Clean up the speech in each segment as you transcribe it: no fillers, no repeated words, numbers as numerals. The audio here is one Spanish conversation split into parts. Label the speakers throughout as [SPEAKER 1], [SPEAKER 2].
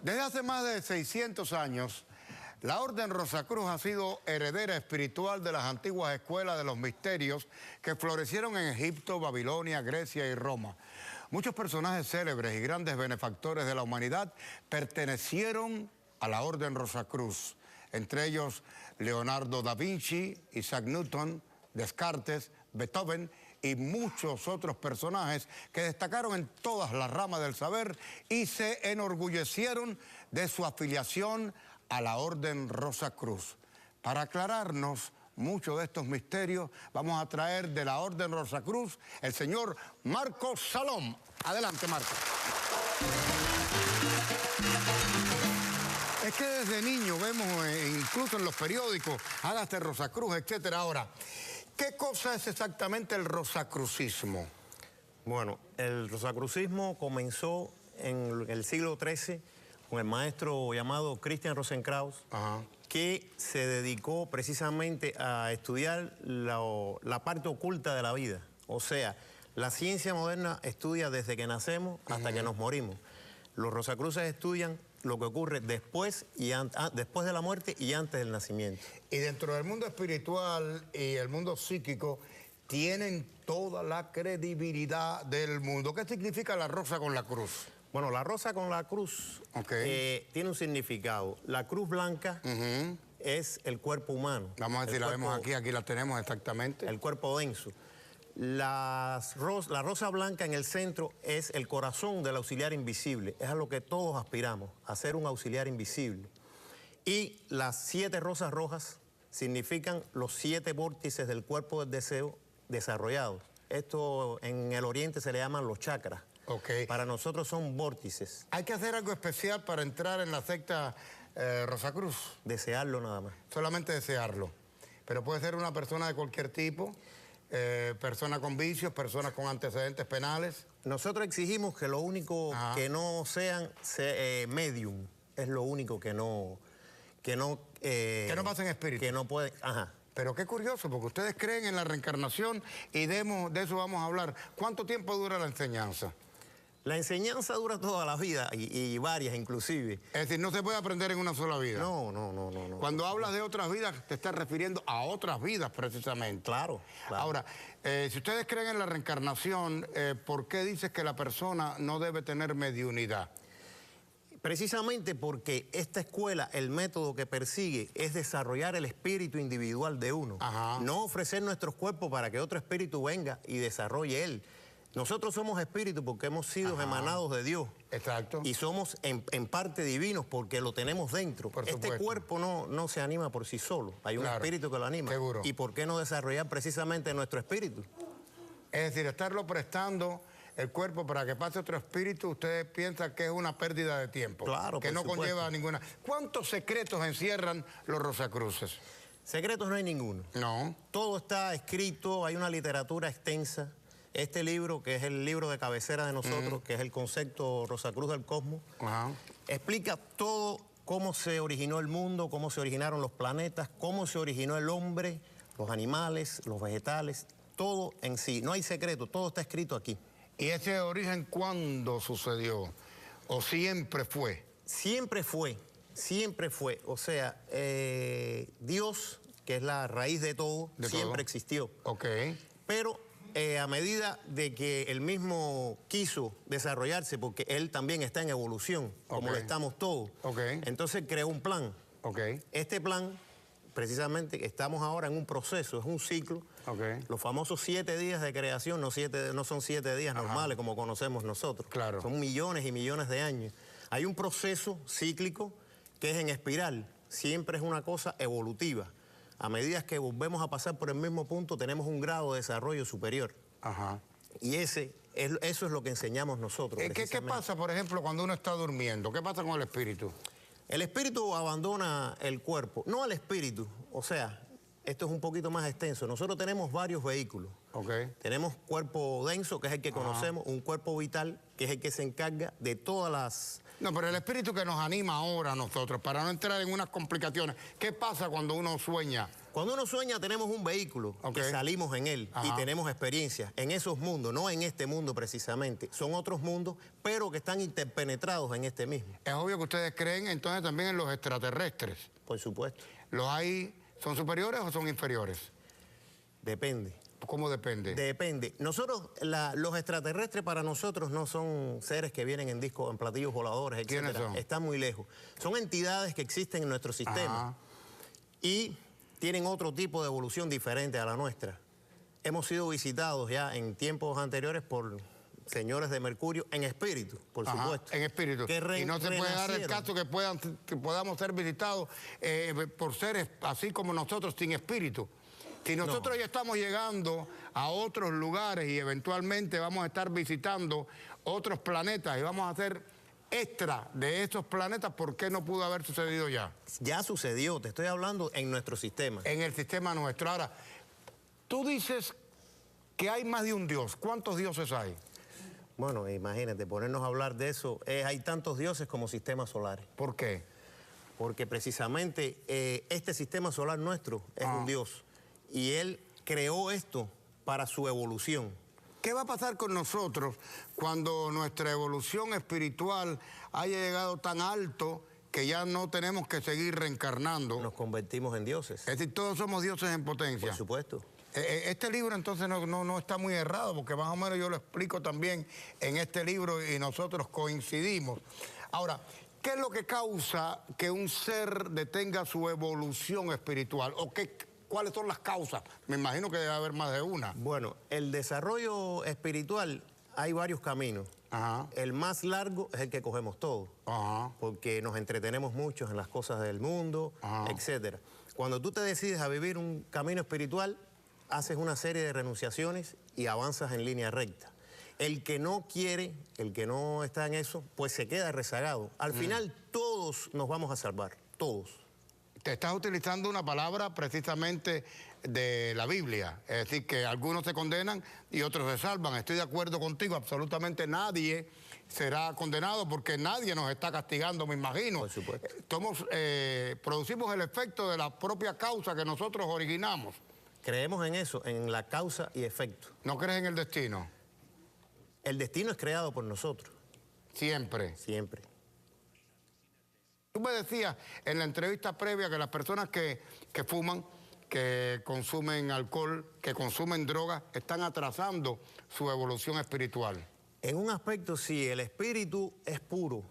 [SPEAKER 1] Desde hace más de 600 años, la Orden Rosacruz ha sido heredera espiritual de las antiguas escuelas de los misterios que florecieron en Egipto, Babilonia, Grecia y Roma. Muchos personajes célebres y grandes benefactores de la humanidad pertenecieron a la Orden Rosacruz, entre ellos Leonardo da Vinci, Isaac Newton, Descartes, Beethoven y muchos otros personajes que destacaron en todas las ramas del saber y se enorgullecieron de su afiliación a la Orden Rosacruz. Para aclararnos muchos de estos misterios, vamos a traer de la Orden Rosacruz el señor Marco Salom. Adelante, Marco. Es que desde niño vemos, incluso en los periódicos, hágase Rosacruz, etcétera. Ahora, ¿qué cosa es exactamente el rosacrucismo?
[SPEAKER 2] Bueno, el rosacrucismo comenzó en el siglo XIII con el maestro llamado Christian Rosenkraus, que se dedicó precisamente a estudiar la parte oculta de la vida. O sea, la ciencia moderna estudia desde que nacemos hasta que nos morimos. Los rosacruces estudian lo que ocurre después de la muerte y antes del nacimiento.
[SPEAKER 1] Y dentro del mundo espiritual y el mundo psíquico tienen toda la credibilidad del mundo. ¿Qué significa la rosa con la cruz?
[SPEAKER 2] Bueno, la rosa con la cruz tiene un significado. La cruz blanca es el cuerpo humano.
[SPEAKER 1] Vamos a ver si la vemos aquí, aquí la tenemos exactamente.
[SPEAKER 2] El cuerpo denso. La rosa blanca en el centro es el corazón del auxiliar invisible. Es a lo que todos aspiramos, a ser un auxiliar invisible. Y las 7 rosas rojas significan los 7 vórtices del cuerpo del deseo desarrollados. Esto en el oriente se le llaman los chakras. Para nosotros son vórtices.
[SPEAKER 1] ¿Hay que hacer algo especial para entrar en la secta Rosacruz?
[SPEAKER 2] Desearlo nada más.
[SPEAKER 1] Solamente desearlo. Pero puede ser una persona de cualquier tipo. Personas con vicios, personas con antecedentes penales.
[SPEAKER 2] Nosotros exigimos que lo único que no sean medium, es lo único que no
[SPEAKER 1] pasen espíritu.
[SPEAKER 2] Que no pueden,
[SPEAKER 1] Pero qué curioso, porque ustedes creen en la reencarnación y de eso vamos a hablar. ¿Cuánto tiempo dura la enseñanza?
[SPEAKER 2] La enseñanza dura toda la vida y varias inclusive.
[SPEAKER 1] Es decir, no se puede aprender en una sola vida.
[SPEAKER 2] No.
[SPEAKER 1] Cuando hablas de otras vidas, te estás refiriendo a otras vidas precisamente.
[SPEAKER 2] Claro.
[SPEAKER 1] Ahora, si ustedes creen en la reencarnación, ¿por qué dices que la persona no debe tener mediunidad?
[SPEAKER 2] Precisamente porque esta escuela, el método que persigue es desarrollar el espíritu individual de uno. No ofrecer nuestros cuerpos para que otro espíritu venga y desarrolle él. Nosotros somos espíritus porque hemos sido emanados de Dios.
[SPEAKER 1] Exacto.
[SPEAKER 2] Y somos en parte divinos porque lo tenemos dentro. Este cuerpo no se anima por sí solo. Hay un espíritu que lo anima.
[SPEAKER 1] Seguro.
[SPEAKER 2] ¿Y por qué no desarrollar precisamente nuestro espíritu?
[SPEAKER 1] Es decir, estarlo prestando el cuerpo para que pase otro espíritu, ustedes piensan que es una pérdida de tiempo.
[SPEAKER 2] Claro,
[SPEAKER 1] que no conlleva ninguna. ¿Cuántos secretos encierran los Rosacruces?
[SPEAKER 2] Secretos no hay ninguno.
[SPEAKER 1] No.
[SPEAKER 2] Todo está escrito, hay una literatura extensa. Este libro, que es el libro de cabecera de nosotros, que es el concepto Rosacruz del Cosmos, explica todo cómo se originó el mundo, cómo se originaron los planetas, cómo se originó el hombre, los animales, los vegetales, todo en sí. No hay secreto, todo está escrito aquí.
[SPEAKER 1] ¿Y ese origen cuándo sucedió? ¿O siempre fue?
[SPEAKER 2] Siempre fue. O sea, Dios, que es la raíz de todo, siempre existió. Pero a medida de que él mismo quiso desarrollarse, porque él también está en evolución, como lo estamos todos, entonces creó un plan. Este plan, precisamente, estamos ahora en un proceso, es un ciclo. Los famosos 7 días de creación no son 7 días normales como conocemos nosotros. Son millones y millones de años. Hay un proceso cíclico que es en espiral. Siempre es una cosa evolutiva. A medida que volvemos a pasar por el mismo punto, tenemos un grado de desarrollo superior. Y eso es lo que enseñamos nosotros.
[SPEAKER 1] ¿Qué pasa, por ejemplo, cuando uno está durmiendo? ¿Qué pasa con el espíritu?
[SPEAKER 2] El espíritu abandona el cuerpo, no al espíritu. O sea, esto es un poquito más extenso. Nosotros tenemos varios vehículos. Tenemos cuerpo denso, que es el que conocemos, un cuerpo vital, que es el que se encarga de todas
[SPEAKER 1] No, pero el espíritu que nos anima ahora a nosotros, para no entrar en unas complicaciones, ¿qué pasa cuando uno sueña?
[SPEAKER 2] Cuando uno sueña tenemos un vehículo que salimos en él y tenemos experiencias en esos mundos, no en este mundo precisamente, son otros mundos, pero que están interpenetrados en este mismo.
[SPEAKER 1] Es obvio que ustedes creen entonces también en los extraterrestres.
[SPEAKER 2] Por supuesto.
[SPEAKER 1] ¿Los hay, son superiores o son inferiores?
[SPEAKER 2] Depende.
[SPEAKER 1] ¿Cómo depende?
[SPEAKER 2] Depende. Nosotros, los extraterrestres para nosotros no son seres que vienen en discos, en platillos voladores, etc.
[SPEAKER 1] ¿Quiénes son?
[SPEAKER 2] Están muy lejos. Son entidades que existen en nuestro sistema y tienen otro tipo de evolución diferente a la nuestra. Hemos sido visitados ya en tiempos anteriores por señores de Mercurio en espíritu, por supuesto.
[SPEAKER 1] En espíritu. Y no se puede dar el caso que podamos ser visitados por seres así como nosotros, sin espíritu. Si nosotros ya estamos llegando a otros lugares y eventualmente vamos a estar visitando otros planetas y vamos a hacer extra de esos planetas, ¿por qué no pudo haber sucedido ya?
[SPEAKER 2] Ya sucedió, te estoy hablando en nuestro sistema. En
[SPEAKER 1] el sistema nuestro. Ahora, tú dices que hay más de un Dios. ¿Cuántos dioses hay?
[SPEAKER 2] Bueno, imagínate, ponernos a hablar de eso, hay tantos dioses como sistemas solares.
[SPEAKER 1] ¿Por qué?
[SPEAKER 2] Porque precisamente este sistema solar nuestro es un Dios. Y él creó esto para su evolución.
[SPEAKER 1] ¿Qué va a pasar con nosotros cuando nuestra evolución espiritual haya llegado tan alto que ya no tenemos que seguir reencarnando?
[SPEAKER 2] Nos convertimos en dioses.
[SPEAKER 1] Es decir, todos somos dioses en potencia.
[SPEAKER 2] Por supuesto.
[SPEAKER 1] Este libro entonces no está muy errado, porque más o menos yo lo explico también en este libro y nosotros coincidimos. Ahora, ¿qué es lo que causa que un ser detenga su evolución espiritual? ¿O cuáles son las causas? Me imagino que debe haber más de una.
[SPEAKER 2] Bueno, el desarrollo espiritual, hay varios caminos. El más largo es el que cogemos todos, porque nos entretenemos mucho en las cosas del mundo, etc. Cuando tú te decides a vivir un camino espiritual, haces una serie de renunciaciones y avanzas en línea recta. El que no quiere, el que no está en eso, pues se queda rezagado. Al final todos nos vamos a salvar, todos.
[SPEAKER 1] Te estás utilizando una palabra precisamente de la Biblia, es decir, que algunos se condenan y otros se salvan. Estoy de acuerdo contigo, absolutamente nadie será condenado porque nadie nos está castigando, me imagino.
[SPEAKER 2] Por supuesto.
[SPEAKER 1] Producimos el efecto de la propia causa que nosotros originamos.
[SPEAKER 2] Creemos en eso, en la causa y efecto.
[SPEAKER 1] ¿No crees en el destino?
[SPEAKER 2] El destino es creado por nosotros.
[SPEAKER 1] Siempre.
[SPEAKER 2] Siempre.
[SPEAKER 1] Tú me decías en la entrevista previa que las personas que fuman, que consumen alcohol, que consumen drogas, están atrasando su evolución espiritual.
[SPEAKER 2] En un aspecto sí, el espíritu es puro.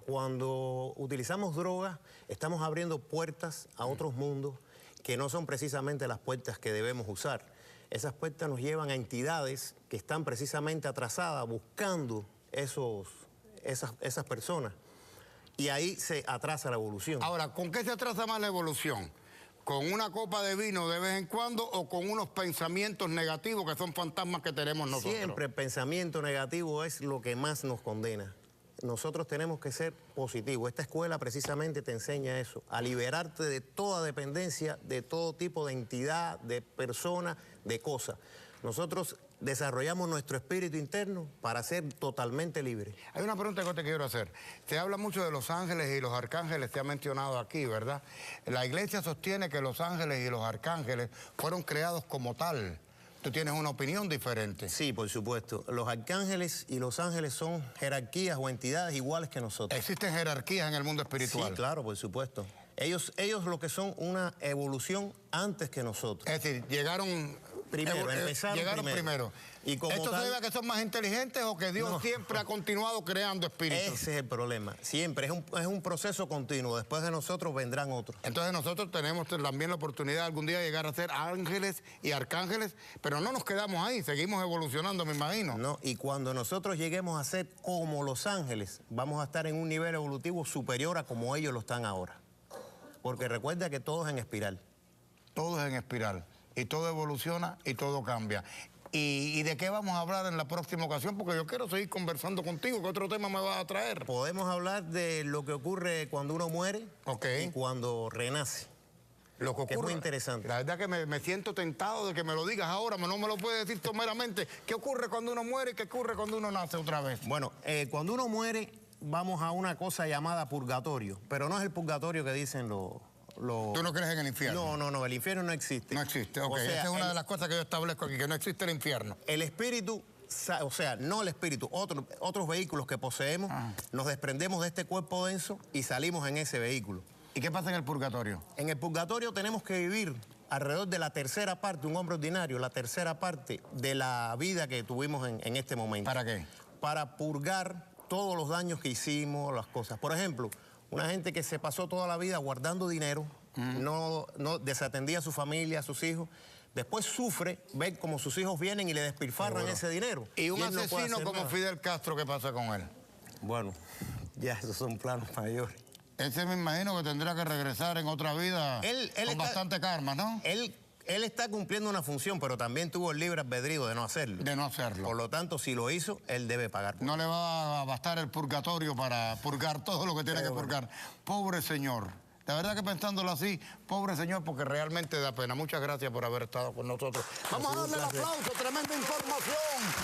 [SPEAKER 2] Cuando utilizamos drogas, estamos abriendo puertas a otros mundos que no son precisamente las puertas que debemos usar. Esas puertas nos llevan a entidades que están precisamente atrasadas buscando esas personas. Y ahí se atrasa la evolución.
[SPEAKER 1] Ahora, ¿con qué se atrasa más la evolución? ¿Con una copa de vino de vez en cuando o con unos pensamientos negativos que son fantasmas que tenemos nosotros?
[SPEAKER 2] Siempre el pensamiento negativo es lo que más nos condena. Nosotros tenemos que ser positivos. Esta escuela precisamente te enseña eso, a liberarte de toda dependencia, de todo tipo de entidad, de persona, de cosa. Nosotros desarrollamos nuestro espíritu interno para ser totalmente libres.
[SPEAKER 1] Hay una pregunta que te quiero hacer. Se habla mucho de los ángeles y los arcángeles, te ha mencionado aquí, ¿verdad? La iglesia sostiene que los ángeles y los arcángeles fueron creados como tal. ¿Tú tienes una opinión diferente?
[SPEAKER 2] Sí, por supuesto. Los arcángeles y los ángeles son jerarquías o entidades iguales que nosotros.
[SPEAKER 1] ¿Existen jerarquías en el mundo espiritual?
[SPEAKER 2] Sí, claro, por supuesto. Ellos lo que son una evolución antes que nosotros.
[SPEAKER 1] Es decir, llegaron primero.
[SPEAKER 2] Y como
[SPEAKER 1] ¿Esto se debe a que son más inteligentes o que Dios siempre ha continuado creando espíritus?
[SPEAKER 2] Ese es el problema. Siempre. Es un proceso continuo. Después de nosotros vendrán otros.
[SPEAKER 1] Entonces nosotros tenemos también la oportunidad algún día de llegar a ser ángeles y arcángeles, pero no nos quedamos ahí, seguimos evolucionando, me imagino.
[SPEAKER 2] No, y cuando nosotros lleguemos a ser como los ángeles, vamos a estar en un nivel evolutivo superior a como ellos lo están ahora. Porque recuerda que todo es en espiral.
[SPEAKER 1] Todo es en espiral. Y todo evoluciona y todo cambia. ¿Y de qué vamos a hablar en la próxima ocasión? Porque yo quiero seguir conversando contigo. ¿Qué otro tema me vas a traer?
[SPEAKER 2] Podemos hablar de lo que ocurre cuando uno muere y cuando renace.
[SPEAKER 1] Lo que ocurre,
[SPEAKER 2] es muy interesante.
[SPEAKER 1] La verdad que me siento tentado de que me lo digas ahora, no me lo puedes decir someramente. ¿Qué ocurre cuando uno muere y qué ocurre cuando uno nace otra vez?
[SPEAKER 2] Bueno, cuando uno muere, vamos a una cosa llamada purgatorio, pero no es el purgatorio que dicen los...
[SPEAKER 1] ¿Tú no crees en el infierno?
[SPEAKER 2] No, el infierno no existe.
[SPEAKER 1] No existe, ok. O sea, esa es una de las cosas que yo establezco aquí, que no existe el infierno.
[SPEAKER 2] El espíritu, o sea, no el espíritu, otros vehículos que poseemos, nos desprendemos de este cuerpo denso y salimos en ese vehículo.
[SPEAKER 1] ¿Y qué pasa en el purgatorio?
[SPEAKER 2] En el purgatorio tenemos que vivir alrededor de la tercera parte, un hombre ordinario, la tercera parte de la vida que tuvimos en este momento.
[SPEAKER 1] ¿Para qué?
[SPEAKER 2] Para purgar todos los daños que hicimos, las cosas. Por ejemplo, una gente que se pasó toda la vida guardando dinero, no desatendía a su familia, a sus hijos, después sufre, ve como sus hijos vienen y le despilfarran ese dinero.
[SPEAKER 1] ¿Y un asesino como Fidel Castro, qué pasa con él?
[SPEAKER 2] Bueno, ya esos son planos mayores.
[SPEAKER 1] Ese me imagino que tendrá que regresar en otra vida con bastante karma, ¿no?
[SPEAKER 2] Él está cumpliendo una función, pero también tuvo el libre albedrío de no hacerlo.
[SPEAKER 1] De no hacerlo.
[SPEAKER 2] Por lo tanto, si lo hizo, él debe pagar.
[SPEAKER 1] No le va a bastar el purgatorio para purgar todo lo que tiene que purgar. Pobre señor. La verdad que pensándolo así, pobre señor, porque realmente da pena. Muchas gracias por haber estado con nosotros. Vamos a darle el aplauso, tremenda información.